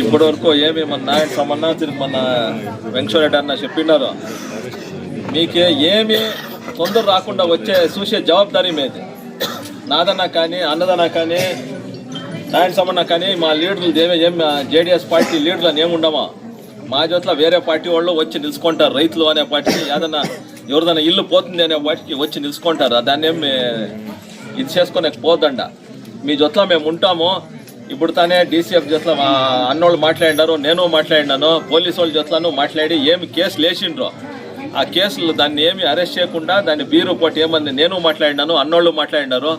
ఇప్పటి వరకు ఏమి మన నాయన సమన్నా మన వెంకటరెడ్డి అన్న చెప్పినారు. మీకే ఏమి తొందర రాకుండా వచ్చే చూసే జవాబారి మీది. నాదన్నా కానీ అన్నదన్నా కానీ నాయన సమన్నా కానీ మా లీడర్లు ఏం జేడీఎస్ పార్టీ లీడర్లను ఏముండమా, మా జోట్ల వేరే పార్టీ వాళ్ళు వచ్చి నిలుచుకుంటారు. రైతులు అనే పార్టీకి ఏదన్నా ఎవరిదైనా ఇల్లు పోతుంది అనే వాటికి వచ్చి నిలుచుకుంటారు. దాన్ని ఏమి ఇది చేసుకునే పోదండ. మీ జొత్లో మేము ఉంటాము. ఇప్పుడు తానే డీసీఎఫ్ జొత్ల అన్నోళ్ళు మాట్లాడినారు, నేను మాట్లాడినాను, పోలీసు వాళ్ళ జొత్లను మాట్లాడి ఏమి కేసులు వేసిండ్రో ఆ కేసులు దాన్ని ఏమి అరెస్ట్ చేయకుండా దాన్ని బీరు పోటీ ఏమంది నేను మాట్లాడినాను, అన్నోళ్ళు మాట్లాడినారు.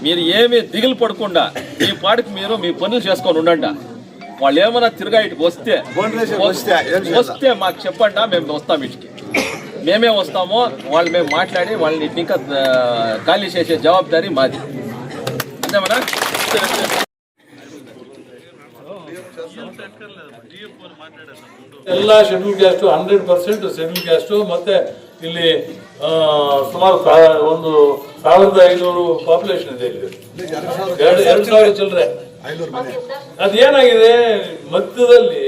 మీరు ఏమి దిగులు పడకుండా మీ పాటికి మీరు మీ పనులు చేసుకొని ఉండండి. వాళ్ళు ఏమైనా తిరగా ఇటుకు వస్తే మాకు చెప్పండి, మేము వస్తాం. ఇటుకి మేమే వస్తామో వాళ్ళు మేము మాట్లాడి వాళ్ళని ఇంకా ఖాళీ చేసే జవాబారి మాది. అంతేమన్నా ಎಲ್ಲ ಶೆಡ್ಯೂಲ್ ಕ್ಯಾಸ್ಟು 100% ಶೆಡ್ಯೂಲ್ ಕ್ಯಾಸ್ಟು. ಮತ್ತೆ ಇಲ್ಲಿ ಸುಮಾರು 1500 ಪಾಪ್ಯುಲೇಷನ್ ಇದೆ. ಇಲ್ಲಿ 2000 ಚಿಲ್ಲರೆ. ಅದೇನಾಗಿದೆ, ಮಧ್ಯದಲ್ಲಿ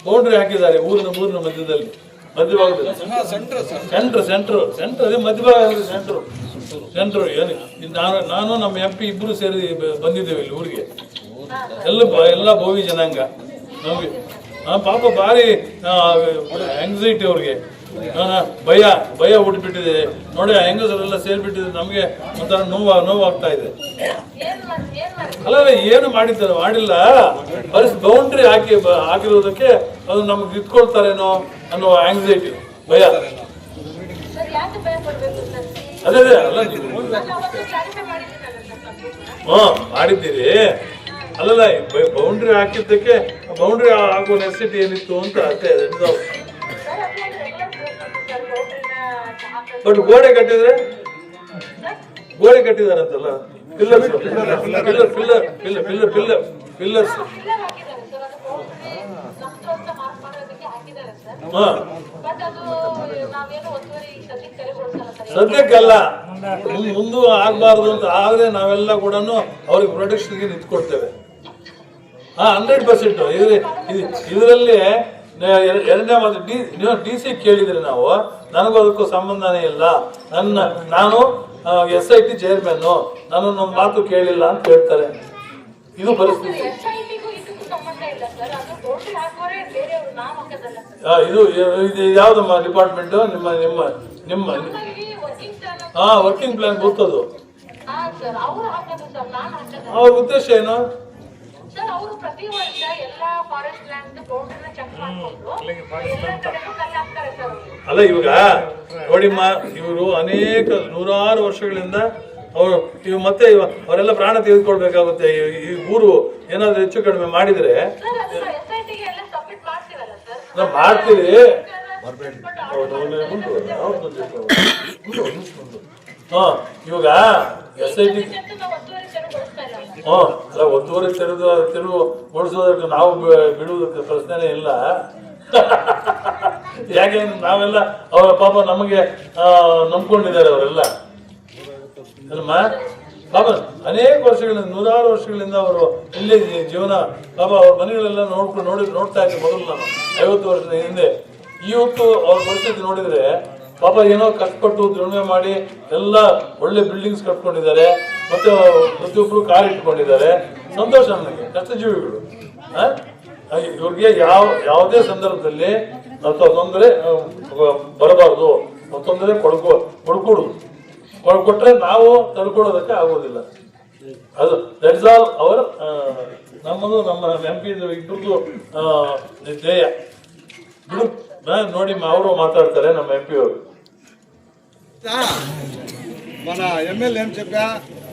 ಬೌಂಡ್ರಿ ಹಾಕಿದ್ದಾರೆ. ಊರಿನ ಮಧ್ಯದಲ್ಲಿ ಮಧ್ಯಭಾಗದಲ್ಲಿ ಸೆಂಟ್ರ್ ಅದೇ ಮಧ್ಯಭಾಗದಲ್ಲಿ ಸೆಂಟ್ರ್ ನಾನು ನಮ್ಮ MP ಇಬ್ಬರು ಸೇರಿ ಬಂದಿದ್ದೇವೆ ಇಲ್ಲಿ ಊರಿಗೆ. ಎಲ್ಲ ಬೋವಿ ಜನಾಂಗ. ನಮಗೆ ಪಾಪ ಭಾರಿ ಆಂಗ್ಸೈಟಿ ಅವ್ರಿಗೆ, ಭಯ ಹುಟ್ಟಿಬಿಟ್ಟಿದೆ ನೋಡಿ. ಹೆಂಗಸರೆಲ್ಲ ಸೇರಿಬಿಟ್ಟಿದೆ. ನಮಗೆ ಒಂಥರ ನೋವಾಗ್ತಾ ಇದೆ. ಅಲ್ಲ ಏನು ಮಾಡಿಲ್ಲ. ಬೌಂಡ್ರಿ ಹಾಕಿರೋದಕ್ಕೆ ಅದು ನಮ್ಗೆ ಇಟ್ಕೊಳ್ತಾರೇನೋ ಅನ್ನೋ ಆಂಗ್ಸೈಟಿ, ಭಯ. ಅದೇ ಅಲ್ಲ ಮಾಡಿದ್ದೀರಿ. ಅಲ್ಲಲ್ಲ, ಬೌಂಡ್ರಿ ಹಾಕಿದ್ದಕ್ಕೆ ಬೌಂಡ್ರಿ ಹಾಕುವ ನೆಸಿಟಿ ಏನಿತ್ತು ಅಂತ ಅಷ್ಟೇ. ಬಟ್ ಗೋಡೆ ಕಟ್ಟಿದಾರಂತಲ್ಲ, ಪಿಲ್ಲರ್ಸ್. ಸದ್ಯಕ್ಕಲ್ಲ, ಮುಂದೆ ಆಗ್ಬಾರ್ದು ಅಂತ ಆದ್ರೆ ನಾವೆಲ್ಲ ಕೂಡ ಅವ್ರಿಗೆ ಪ್ರೊಟೆಕ್ಷನ್ಗೆ ನಿಂತ್ಕೊಡ್ತೇವೆ. 100%. ಇದರಲ್ಲಿ ಎರಡನೇ ಮಾತು DC ಕೇಳಿದ್ರೆ ನಾವು, ನನಗೂ ಅದಕ್ಕೂ ಸಂಬಂಧನೇ ಇಲ್ಲ. ನಾನು SIT ಚೇರ್ಮನ್, ನಾನು ನಮ್ಮ ಮಾತು ಕೇಳಿಲ್ಲ ಅಂತ ಹೇಳ್ತಾರೆ. ಇದು ಪರಿಸ್ಥಿತಿ. ಇದು ಯಾವ್ದಮ್ಮ ಡಿಪಾರ್ಟ್ಮೆಂಟ್? ನಿಮ್ಮ ವರ್ಕಿಂಗ್ ಪ್ಲಾನ್ ಗೊತ್ತದು. ಅವ್ರ ಉದ್ದೇಶ ಏನು? ಅಲ್ಲ, ಇವಾಗ ನೋಡಿಮ್ಮ, ಇವರು ಅನೇಕ ನೂರಾರು ವರ್ಷಗಳಿಂದ ಇವು ಮತ್ತೆ ಅವರೆಲ್ಲ ಪ್ರಾಣ ತೆಗೆದುಕೊಳ್ಬೇಕಾಗುತ್ತೆ. ಈ ಊರು ಏನಾದ್ರು ಹೆಚ್ಚು ಕಡಿಮೆ ಮಾಡಿದ್ರೆ ನಾವು ಮಾಡ್ತೀವಿ. ಇವಾಗ SIT ಒತ್ತುವರಿ ತೆರವು ಓಡಿಸೋದಕ್ಕೆ ನಾವು ಬಿಡುವುದಕ್ಕೆ ಪ್ರಶ್ನೆನೇ ಇಲ್ಲ. ಯಾಕೆ ನಾವೆಲ್ಲ ಅವರ ಪಾಪ ನಮಗೆ ನಂಬ್ಕೊಂಡಿದ್ದಾರೆ ಅವರೆಲ್ಲ ಅಲ್ಲಮ್ಮ. ಪಾಪ ಅನೇಕ ವರ್ಷಗಳಿಂದ, ನೂರಾರು ವರ್ಷಗಳಿಂದ ಅವರು ಇಲ್ಲೇ ಜೀವನ. ಪಾಪ ಅವ್ರ ಮನೆಗಳೆಲ್ಲ ನೋಡ್ತಾ ಇದ್ದೆ ಮೊದಲು ನಾನು 50 ವರ್ಷದ ಹಿಂದೆ. ಇವತ್ತು ಅವ್ರ ಪರಿಸ್ಥಿತಿ ನೋಡಿದ್ರೆ ಪಾಪ ಏನೋ ಕಷ್ಟಪಟ್ಟು ದುಡಿಮೆ ಮಾಡಿ ಎಲ್ಲ ಒಳ್ಳೆ ಬಿಲ್ಡಿಂಗ್ಸ್ ಕಟ್ಕೊಂಡಿದ್ದಾರೆ. ಮತ್ತೆ ಪ್ರತಿಯೊಬ್ಬರು ಕಾರ್ ಇಟ್ಕೊಂಡಿದ್ದಾರೆ. ಸಂತೋಷ ನನಗೆ. ಕಷ್ಟಜೀವಿಗಳು. ಇವ್ರಿಗೆ ಯಾವುದೇ ಸಂದರ್ಭದಲ್ಲಿ ತೊಂದರೆ ಬರಬಾರ್ದು. ತೊಂದರೆ ಕೊಟ್ರೆ ನಾವು ತಡ್ಕೊಳ್ಳೋದಕ್ಕೆ ಆಗೋದಿಲ್ಲ. ಅದು ದಟ್ಸ್ ಆಲ್ ಅವರ್ ನಮ್ಮದು ನಮ್ಮ MP ಇಬ್ಬರದು ಧ್ಯೇಯ. ನೋಡಿ ಅವರು మాట్లాడతారే ನಮ್ಮ MP ಅವರು. మన ఎమ్మెల్యే ఏం చెప్పా,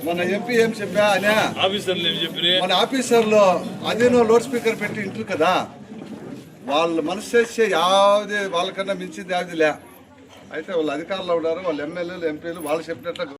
మన MP ఏం చెప్పా అనే ఆఫీసర్లు ఏం చెప్పారు? మన ఆఫీసర్లు అదేనో లౌడ్ స్పీకర్ పెట్టి ఇంటారు కదా, వాళ్ళు మనసు చేసే యావదే వాళ్ళకన్నా మించింది యావదిలే. అయితే వాళ్ళు అధికారులు ఉన్నారు, వాళ్ళు ఎమ్మెల్యేలు ఎంపీలు వాళ్ళు చెప్పినట్టు